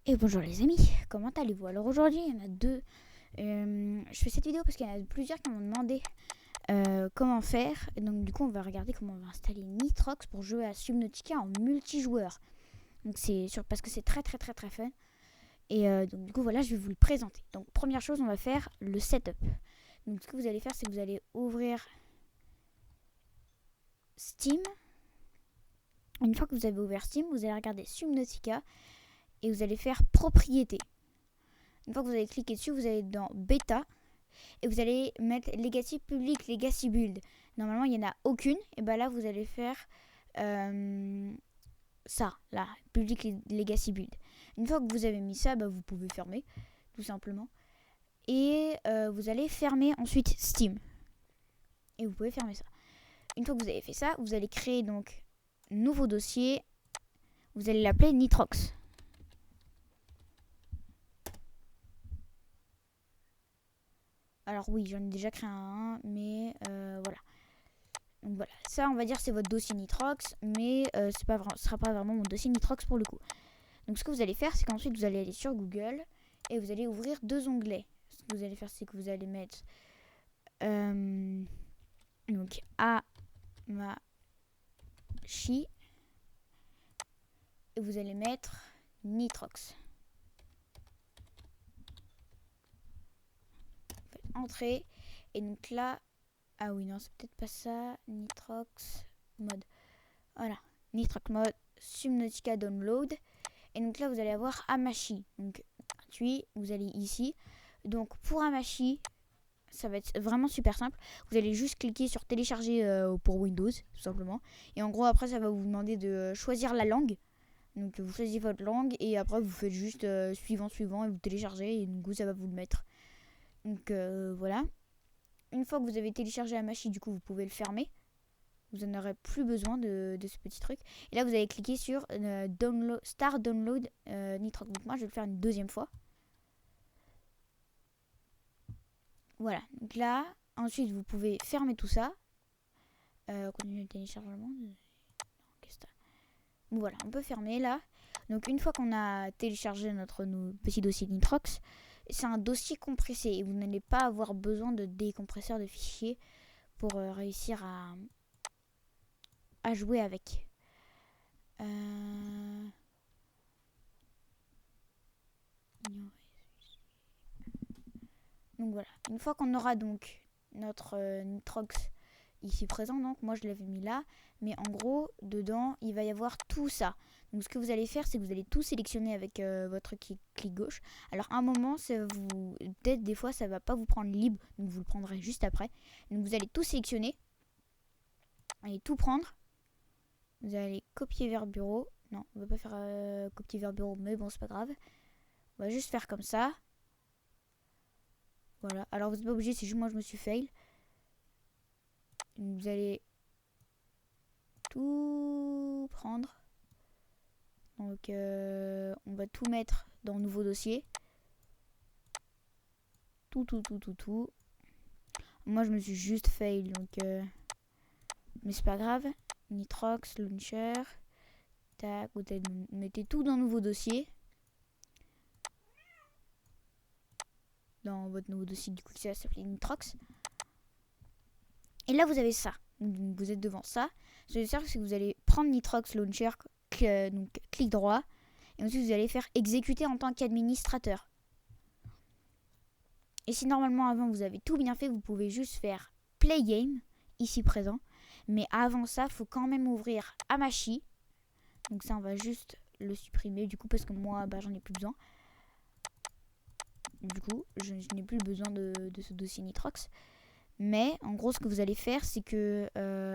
Et bonjour les amis, comment allez-vous? Alors aujourd'hui il y en a deux. Je fais cette vidéo parce qu'il y en a plusieurs qui m'ont demandé comment faire. Et donc du coup on va regarder comment on va installer Nitrox pour jouer à Subnautica en multijoueur. Donc c'est sûr parce que c'est très fun. Et donc du coup voilà, je vais vous le présenter. Donc première chose, on va faire le setup. Donc ce que vous allez faire, c'est que vous allez ouvrir Steam. Une fois que vous avez ouvert Steam, vous allez regarder Subnautica et vous allez faire propriété. Une fois que vous allez cliquer dessus, vous allez dans bêta et vous allez mettre Legacy Public, Legacy Build. Normalement, il n'y en a aucune. Et bien là, vous allez faire ça, là, Public Legacy Build. Une fois que vous avez mis ça, vous pouvez fermer, tout simplement. Et vous allez fermer ensuite Steam. Et vous pouvez fermer ça. Une fois que vous avez fait ça, vous allez créer donc un nouveau dossier. Vous allez l'appeler Nitrox. Alors oui, j'en ai déjà créé un, mais voilà. Donc voilà, ça on va dire c'est votre dossier Nitrox, mais ce sera pas vraiment mon dossier Nitrox pour le coup. Donc ce que vous allez faire, c'est qu'ensuite vous allez aller sur Google et vous allez ouvrir deux onglets. Ce que vous allez faire, c'est que vous allez mettre donc Amashi et vous allez mettre Nitrox. Faites entrée et donc là, ah oui non c'est peut-être pas ça, Nitrox mode. Voilà, Nitrox mode Subnautica download. Et donc là, vous allez avoir Amashi. Donc, gratuit, vous allez ici. Donc, pour Amashi, ça va être vraiment super simple. Vous allez juste cliquer sur télécharger pour Windows, tout simplement. Et en gros, après, ça va vous demander de choisir la langue. Donc, vous choisissez votre langue et après, vous faites juste suivant et vous téléchargez. Et du coup, ça va vous le mettre. Donc, voilà. Une fois que vous avez téléchargé Amashi, du coup, vous pouvez le fermer. Vous n'en aurez plus besoin de ce petit truc. Et là, vous allez cliquer sur Start Download Nitrox. Donc moi, je vais le faire une deuxième fois. Voilà. Donc là, ensuite, vous pouvez fermer tout ça. Continuer le téléchargement. Bon, voilà, on peut fermer là. Donc une fois qu'on a téléchargé notre petit dossier Nitrox, c'est un dossier compressé. Et vous n'allez pas avoir besoin de décompresseur de fichiers pour réussir à jouer avec. Donc voilà, une fois qu'on aura donc notre Nitrox ici présent, donc moi je l'avais mis là, mais en gros dedans il va y avoir tout ça. Donc ce que vous allez faire, c'est que vous allez tout sélectionner avec votre clic gauche. Alors à un moment, peut-être des fois ça va pas vous prendre libre, donc vous le prendrez juste après. Donc vous allez tout sélectionner, allez tout prendre. Vous allez copier vers bureau. Non, on va pas faire copier vers bureau, mais bon c'est pas grave. On va juste faire comme ça. Voilà, alors vous n'êtes pas obligé, c'est juste moi je me suis fail. Vous allez tout prendre. Donc on va tout mettre dans nouveau dossier. Tout. Moi je me suis juste fail, donc mais c'est pas grave. Nitrox, launcher. Tac, vous mettez tout dans nouveau dossier. Dans votre nouveau dossier, du coup ça s'appelle Nitrox. Et là vous avez ça. Vous êtes devant ça. Ce que je vais faire, c'est que vous allez prendre Nitrox Launcher, donc clic droit, et ensuite vous allez faire exécuter en tant qu'administrateur. Et si normalement avant vous avez tout bien fait, vous pouvez juste faire play game, ici présent. Mais avant ça, il faut quand même ouvrir Amashi. Donc ça, on va juste le supprimer du coup parce que moi, j'en ai plus besoin. Du coup, je n'ai plus besoin de ce dossier Nitrox. Mais en gros, ce que vous allez faire, c'est que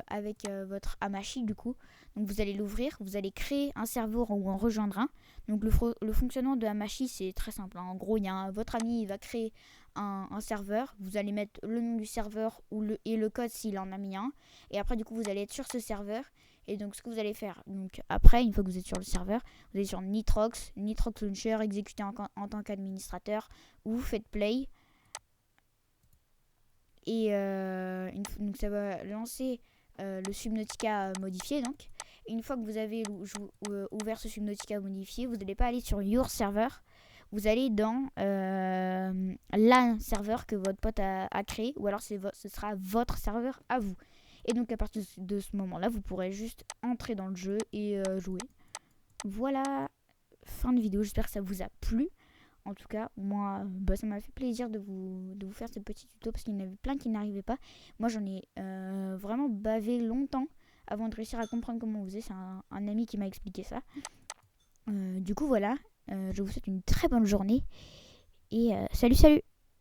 avec votre Amashi, du coup, donc vous allez l'ouvrir, vous allez créer un serveur ou en rejoindre un. Donc le fonctionnement de Amashi, c'est très simple. En gros, votre ami il va créer un serveur. Vous allez mettre le nom du serveur et le code s'il en a mis un. Et après, du coup, vous allez être sur ce serveur. Et donc, ce que vous allez faire, donc après, une fois que vous êtes sur le serveur, vous allez sur Nitrox Launcher, exécuter en tant qu'administrateur, ou vous faites play. Et donc ça va lancer le Subnautica modifié donc. Une fois que vous avez ouvert ce Subnautica modifié, vous n'allez pas aller sur Your Server. Vous allez dans la serveur que votre pote a créé, ou alors ce sera votre serveur à vous. Et donc à partir de ce moment-là, vous pourrez juste entrer dans le jeu et jouer. Voilà, fin de vidéo. J'espère que ça vous a plu. En tout cas, moi, ça m'a fait plaisir de vous faire ce petit tuto parce qu'il y en avait plein qui n'arrivaient pas. Moi, j'en ai vraiment bavé longtemps avant de réussir à comprendre comment on faisait. C'est un ami qui m'a expliqué ça. Du coup, voilà. Je vous souhaite une très bonne journée. Et salut, salut!